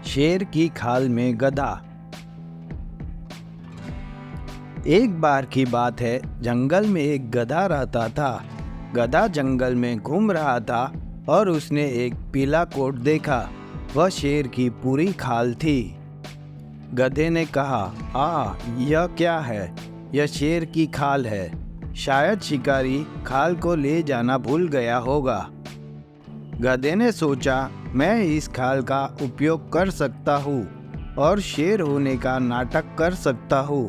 शेर की खाल में गधा। एक बार की बात है, जंगल में एक गधा रहता था। गधा जंगल में घूम रहा था और उसने एक पीला कोट देखा। वह शेर की पूरी खाल थी। गधे ने कहा, यह क्या है? यह शेर की खाल है। शायद शिकारी खाल को ले जाना भूल गया होगा। गधे ने सोचा, मैं इस खाल का उपयोग कर सकता हूँ और शेर होने का नाटक कर सकता हूँ।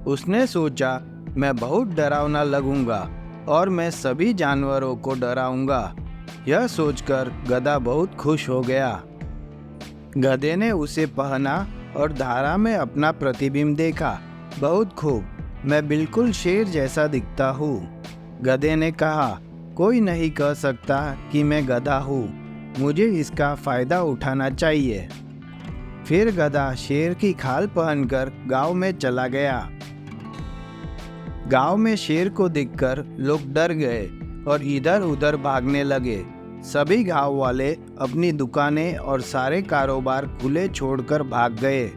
उसने सोचा, मैं बहुत डरावना लगूंगा और मैं सभी जानवरों को डराऊंगा। यह सोचकर गधा बहुत खुश हो गया। गधे ने उसे पहना और धारा में अपना प्रतिबिंब देखा। बहुत खूब, मैं बिल्कुल शेर जैसा दिखता हूँ। गधे ने कहा, कोई नहीं कह सकता कि मैं गधा हूँ। मुझे इसका फायदा उठाना चाहिए। फिर गधा शेर की खाल पहनकर गांव में चला गया। गांव में शेर को देखकर लोग डर गए और इधर उधर भागने लगे। सभी गांव वाले अपनी दुकानें और सारे कारोबार खुले छोड़कर भाग गए।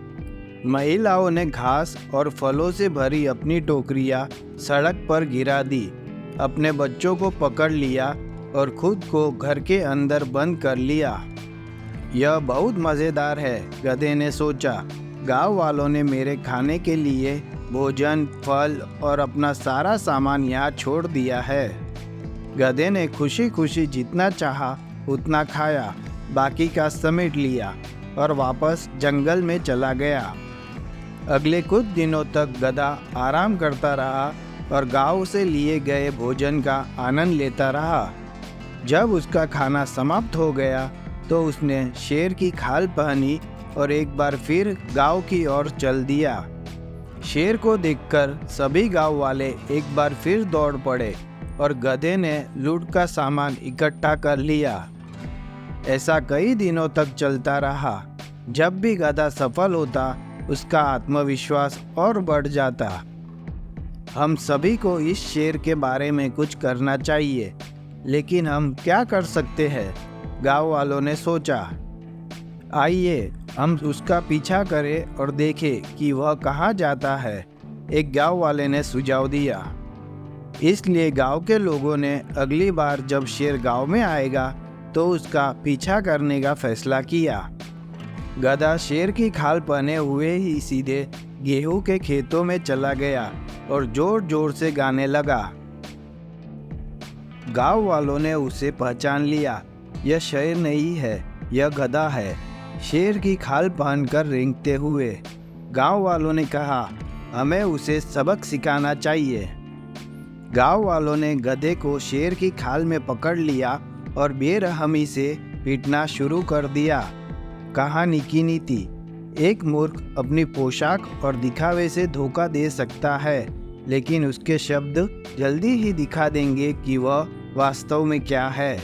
महिलाओं ने घास और फलों से भरी अपनी टोकरियां सड़क पर गिरा दी, अपने बच्चों को पकड़ लिया और खुद को घर के अंदर बंद कर लिया। यह बहुत मज़ेदार है, गधे ने सोचा। गांव वालों ने मेरे खाने के लिए भोजन, फल और अपना सारा सामान यहाँ छोड़ दिया है। गधे ने खुशी खुशी जितना चाहा उतना खाया, बाकी का समेट लिया और वापस जंगल में चला गया। अगले कुछ दिनों तक गधा आराम करता रहा और गांव से लिए गए भोजन का आनंद लेता रहा। जब उसका खाना समाप्त हो गया तो उसने शेर की खाल पहनी और एक बार फिर गांव की ओर चल दिया। शेर को देखकर सभी गांव वाले एक बार फिर दौड़ पड़े और गधे ने लूट का सामान इकट्ठा कर लिया। ऐसा कई दिनों तक चलता रहा। जब भी गधा सफल होता, उसका आत्मविश्वास और बढ़ जाता। हम सभी को इस शेर के बारे में कुछ करना चाहिए, लेकिन हम क्या कर सकते हैं? गांव वालों ने सोचा। आइए हम उसका पीछा करें और देखें कि वह कहाँ जाता है। एक गांव वाले ने सुझाव दिया। इसलिए गांव के लोगों ने अगली बार जब शेर गांव में आएगा तो उसका पीछा करने का फैसला किया। गधा शेर की खाल पहने हुए ही सीधे गेहूं के खेतों में चला गया और जोर जोर से गाने लगा। गांव वालों ने उसे पहचान लिया। यह शेर नहीं है, यह गधा है, शेर की खाल पहनकर रेंगते हुए। गांव वालों ने कहा, हमें उसे सबक सिखाना चाहिए। गांव वालों ने गधे को शेर की खाल में पकड़ लिया और बेरहमी से पीटना शुरू कर दिया। कहानी की नीति: एक मूर्ख अपनी पोशाक और दिखावे से धोखा दे सकता है, लेकिन उसके शब्द जल्दी ही दिखा देंगे कि वह वास्तव में क्या है।